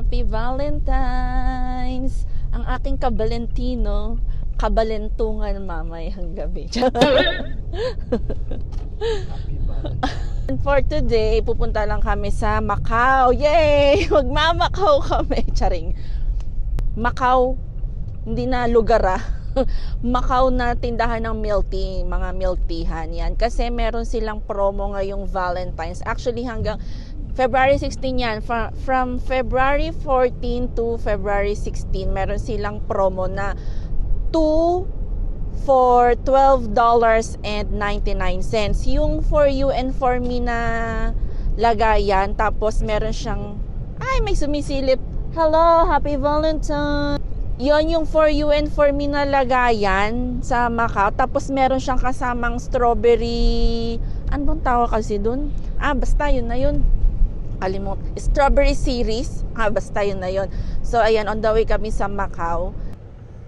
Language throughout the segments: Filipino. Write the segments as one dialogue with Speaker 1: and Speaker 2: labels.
Speaker 1: Happy Valentine's! Ang aking kabalentino, kabalentungan mamayang gabi.
Speaker 2: Happy Valentine's.
Speaker 1: And for today, pupunta lang kami sa Macau. Yay! Magmamakaw kami. Charing. Macau, hindi na lugar Macau na tindahan ng milk tea, mga milk teahan yan. Kasi meron silang promo ngayong Valentine's. Actually hanggang February 16 yan. From February 14 to February 16, meron silang promo na 2 for $12.99. Yung for you and for me na lagayan. Tapos meron siyang, ay may sumisilip. Hello, Happy Valentine! Yon yung for you and for me na lagayan sa Macau. Tapos meron siyang kasamang strawberry, ano bang tawag kasi dun? Basta yun na yun. Kalimut. Strawberry series. Basta yun na yun. So ayan, on the way kami sa Macau.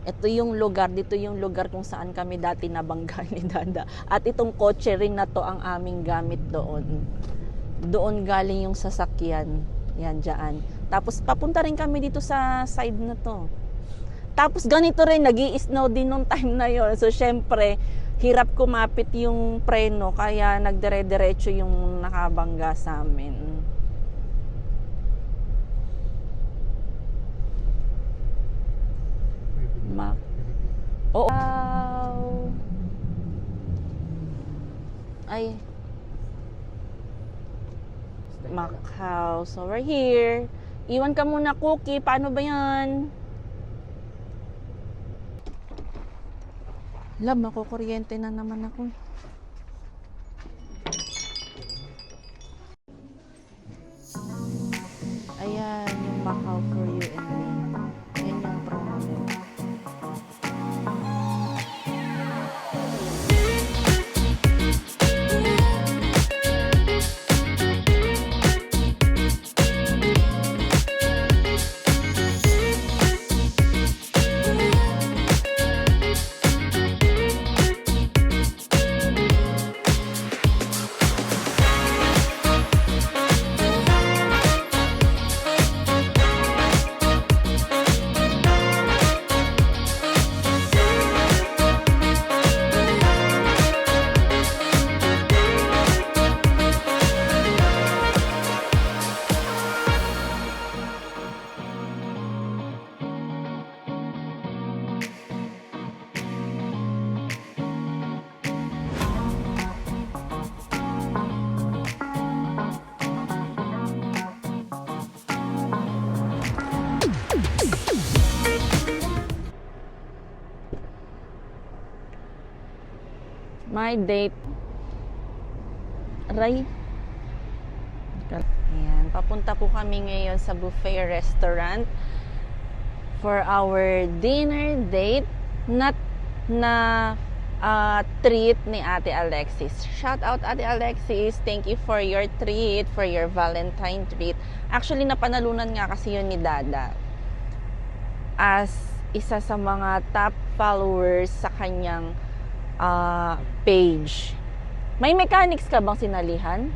Speaker 1: Ito yung lugar, dito yung lugar kung saan kami dati nabangga ni Dada. At itong kotse rin na to ang aming gamit doon. Doon galing yung sasakyan. Yan, dyan. Tapos papunta rin kami dito sa side na to. Tapos ganito rin, nag-i-snow din nung time na yon. So syempre, hirap kumapit yung preno. Kaya nagdire-diretso yung nakabangga sa amin. Oo. Wow. Ay. Macau. So we're here. Iwan ka muna, Cookie. Paano ba yan? Lab, makukuryente na naman ako. Ayan, yung Macau for you and me. Ayan yung promo nila. My date. Aray. Ayan, papunta po kami ngayon sa buffet restaurant for our dinner date. Not na treat ni Ate Alexis. Shout out Ate Alexis. Thank you for your treat, for your Valentine treat. Actually, napanalunan nga kasi yun ni Dada. As isa sa mga top followers sa kanyang page. May mechanics ka bang sinalihan?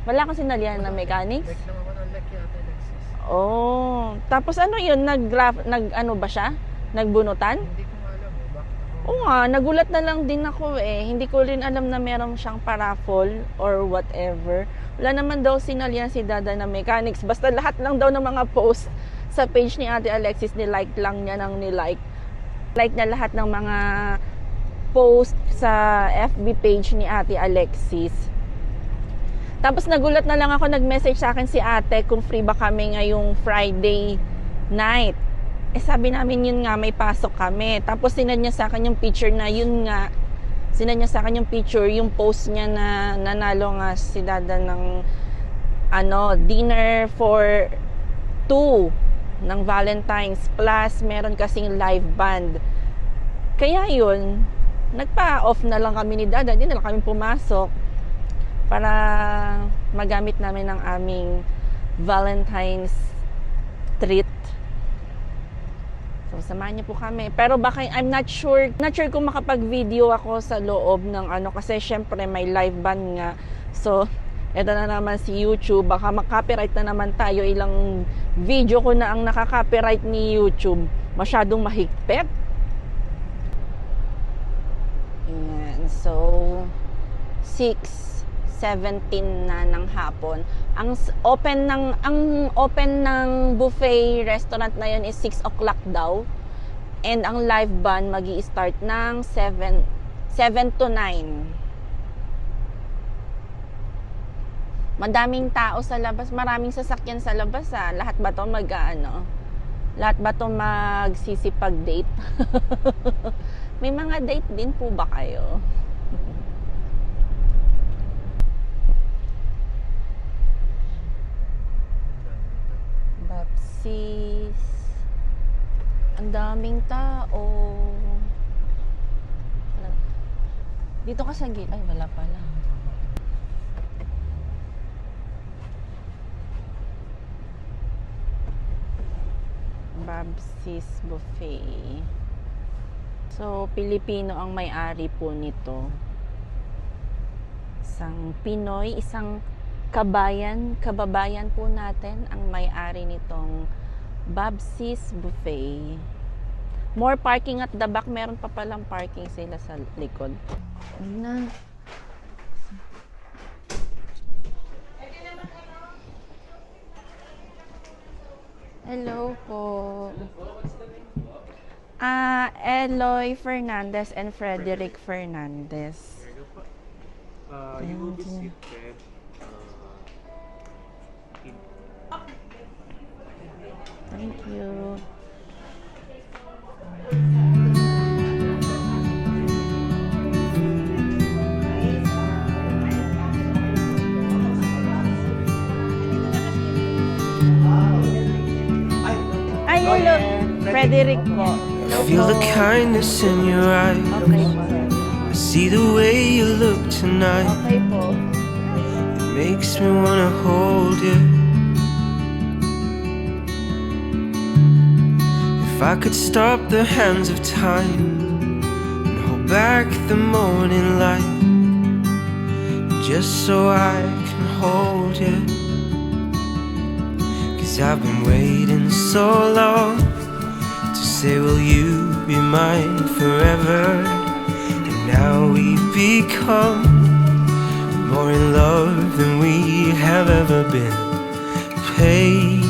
Speaker 1: Wala kang sinalihan na mechanics?
Speaker 2: Like lang ako ng like yata, Alexis.
Speaker 1: Oh, tapos ano yun? Nag-ano ba siya? Nagbunutan?
Speaker 2: Hindi ko nga alam eh. Bakit ako?
Speaker 1: Oo nga, nagulat na lang din ako eh. Hindi ko rin alam na meron siyang paraffol or whatever. Wala naman daw sinalihan si Dada na mechanics. Basta lahat lang daw ng mga post sa page ni Ate Alexis, nilike lang niya ng nilike. Like niya lahat ng mga post sa FB page ni Ate Alexis. Tapos nagulat na lang ako, nag-message sa akin si ate kung free ba kami ngayong Friday night. Sabi namin yun nga, may pasok kami. Tapos sinend niya sa akin yung picture na yun nga. Sinend niya sa akin yung picture, yung post niya na nanalo nga si Dada ng dinner for 2 ng Valentine's plus meron kasing live band. Kaya yun, nagpa-off na lang kami ni Dada, hindi na lang kami pumasok para magamit namin ang aming Valentine's treat. So, samahan niyo po kami. Pero baka, I'm not sure kung makapag-video ako sa loob ng kasi syempre may live band nga. So, Ito na naman si YouTube. Baka makapiright na naman tayo. Ilang video ko na ang nakaka-copyright ni YouTube. Masyadong mahigpit. Ayan. So, 6:17 na ng hapon. Ang open ng buffet restaurant na yun is 6 o'clock daw. And ang live band magi-start ng 7 to 9. Madaming tao sa labas, maraming sasakyan sa labas ah. Lahat ba 'to Lahat ba 'to magsisipag-date? May mga date din po ba kayo? Bapsis. Ang daming tao. Dito ka sa gate. Ay, wala pala. Bapsis Buffet. So, Pilipino ang may-ari po nito. Isang Pinoy, isang kababayan po natin ang may-ari nitong Bapsis Buffet. More parking at the back. Meron pa palang parking sila sa likod. Na. Hello po. Eloy Fernandez and Frederick Fernandez.
Speaker 2: You will be seated.
Speaker 1: Thank you. Ay, hello. Frederick po.
Speaker 3: I feel the kindness in your eyes.
Speaker 1: Okay po.
Speaker 3: I see the way you look tonight.
Speaker 1: Okay po.
Speaker 3: It makes me wanna hold you. If I could stop the hands of time and hold back the morning light, just so I can hold you. 'Cause I've been waiting so long to say, will you be mine forever? And now we've become more in love than we have ever been. Patiently,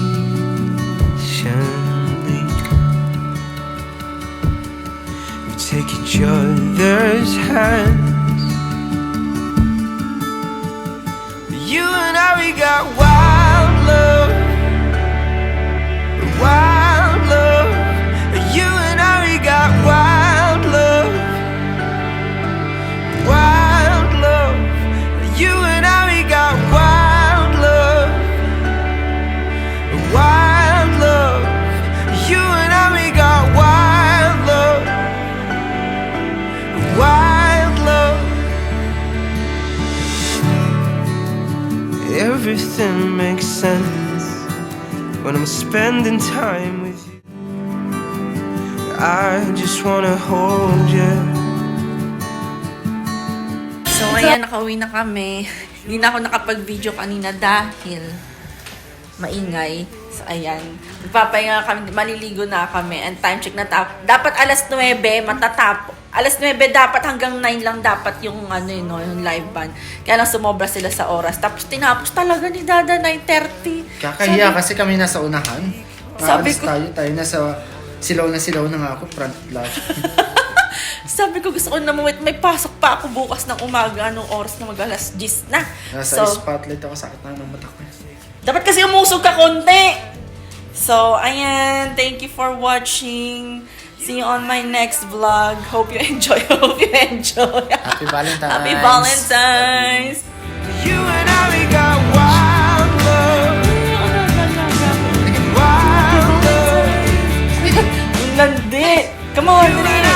Speaker 3: we take each other's hands. You and I, we got wild love. Wild love. You and I, we got wild love. Wild love. You and I, we got wild love. Wild love. You and I, we got wild love. Wild love. Everything makes sense when I'm spending time with you. I just wanna hold you.
Speaker 1: So, ayan, nakauwi na kami. Hindi na ako nakapag-video kanina dahil maingay. So, ayan. Magpapahinga kami, maliligo na kami. And time check na dapat alas 9 matatap. Alas 9 dapat hanggang 9 lang dapat yung yung live band. Kaya lang sumobra sila sa oras. Tapos tinapos talaga ni Dada 9:30.
Speaker 2: Kakahiya kasi kami nasa unahan.
Speaker 1: Sabi
Speaker 2: Aalis
Speaker 1: ko-
Speaker 2: tayo nasa silaw na nga ako, front lodge.
Speaker 1: Sabi ko gusto ko na may pasok pa ako bukas ng umaga. Anong oras na mag-alas 10 na.
Speaker 2: Nasa
Speaker 1: So,
Speaker 2: spotlight ako, sakit na ng mata ko.
Speaker 1: dapat kasi umusog ka konti. So, ayan. Thank you for watching. See you on my next vlog. Hope you enjoy. Hope you enjoy.
Speaker 2: Happy Valentine's!
Speaker 1: Happy Valentine's!
Speaker 3: You and I, we got wild love. Wild love.
Speaker 1: Landi! Come on, Dre!